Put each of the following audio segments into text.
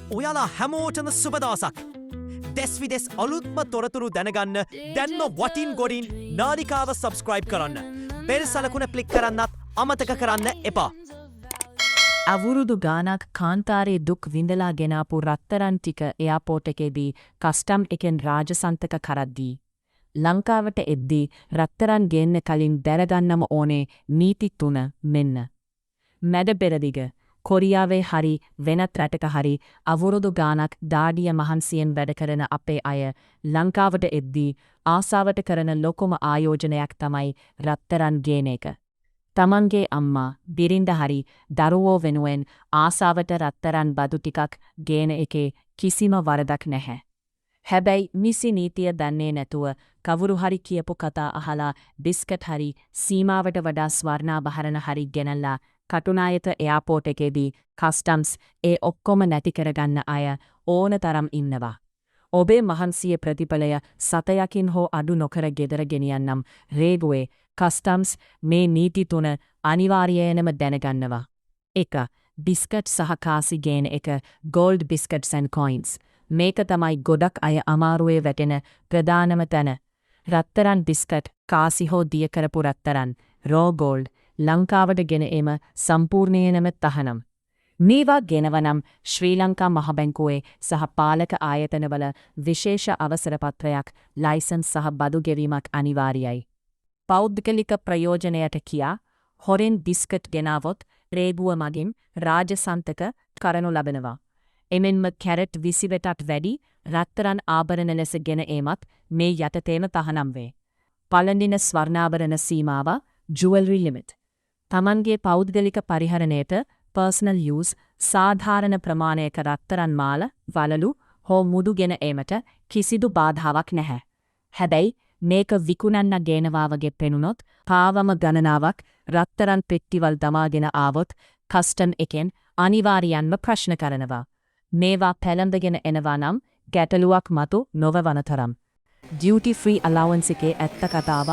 ඔයාලා හැමෝටම සුබ දවසක්. දෙස් විදෙස් අලුත්ම තොරතුරු දැනගන්න දැන්ම වටින් ගොඩින් නාලිකාව සබස්ක්‍රයිබ් කරන්න. බෙල් සලකුණ ක්ලික් කරන්නත් අමතක කරන්න එපා. අවුරුදු ගානක් කාන්තාරේ දුක් විඳලා ගෙනාපු රත්තරන් ටික එයාපෝට් එකේදී කස්ටම් එකෙන් රාජසන්තක කරද්දී ලංකාවට එද්දී රත්තරන් ගේන්න කලින් දැනගන්නම ඕනේ නීති 3 මෙන්න. මැද පෙරදිග කොරියාවේ හරි වෙනත් රටක හරි අවුරුදු ගානක් දාඩිය මහන්සියෙන් වැඩ කරන අපේ අය ලංකාවට එද්දී ආසාවට කරන ලොකුම ආයෝජනයක් තමයි රත්තරන් ගේන එක. තමන්ගේ අම්මා බිරිඳ හරි දරුවෝ වෙනුවෙන් ආසාවට රත්තරන් බදු ටිකක් ගේන එකේ කිසිම වරදක් නැහැ. හැබැයි නිසි නීතිය දන්නේ නැතුව කවුරු හරි කියපු කතා අහලා බිස්කට් හරි සීමාවට වඩා ස්වර්ණාභරණ හරි ගෙනල්ලා කටුනායත එයාපෝට් එකේදී කස්ටම්ස් ඒ ඔක්කොම නැති කරගන්න අය ඕන තරම් ඉන්නවා. ඔබේ මහන්සිය ප්‍රතිඵලය සතයකින් හෝ අඩු නොකර ගෙදර ගෙනියන්නම් රේගුවේ කස්ටම්ස් මේ නීති 3 අනිවාර්යයෙන්ම දැනගන්නවා. 1. බිස්කට් සහ කාසි ගේන එක ගෝල්ඩ් බිස්කට්ස් ඇන්ඩ් කොයින්ස්. මේක තමයි ගොඩක් අය අමාරුවේ වැටෙන ප්‍රධානම තැන. රත්තරන් බිස්කට් කාසි හෝ දිය කරපු රත්තරන් රෝ ගෝල්ඩ් ලංකාවට ගෙන එම සම්පූර්ණයෙන්ම තහනම්. මේවා ගෙනවනම් ශ්‍රී ලංකා මහ බැංකුවේ සහ පාලක ආයතනවල විශේෂ අවසරපත්‍රයක් ලයිසන්ස් සහ බදු ගෙවීමක් අනිවාර්යයි. පෞද්ගලික ප්‍රයෝජනයට කියා හොරෙන් බිස්කට් ගෙනාවොත් රේගුව මගින් රාජසන්තක කරනු ලබනවා. එමෙන්ම කැරට් 20ටත් වැඩි රත්තරන් ආභරණ ලෙස ගෙන ඒමත් මේ යටතේම තහනම් වේ. පළඳින ස්වර්ණාභරණ සීමාව ජුවල්රි ලිමිට්. තමන්ගේ පෞද්ගලික පරිහරණයට පර්සනල් යූස් සාධාරණ ප්‍රමාණයක රත්තරන් මාල වලලු හෝ මුදු ගෙන ඒමට කිසිදු බාධාවක් නැහැ. හැබැයි මේක විකුණන්න ගේනවා වගේ පෙනුනොත් පාවම ගණනාවක් රත්තරන් පෙට්ටිවල් දමාගෙන ආවොත් කස්ටම් එකෙන් අනිවාර්යයෙන්ම ප්‍රශ්න කරනවා. මේවා පැලඳගෙන එනවා නම් ගැටලුවක් මතු නොවන තරම්. ඩියුටි ෆ්‍රී අලවන්ස් එකේ ඇත්ත කතාව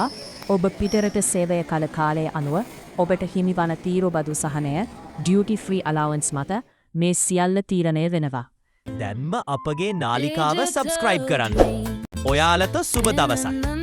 ඔබ පිටරට සේවය කළ කාලය අනුව ඔබට හිමිවන තීරබදු සහනය ඩියුටි ෆ්‍රී අලවන්ස් මත මේ සියල්ල තීරණය වෙනවා. දැන්ම අපගේ නාලිකාව සබස්ක්‍රයිබ් කරන්න. ඔයාලට සුබ දවසක්.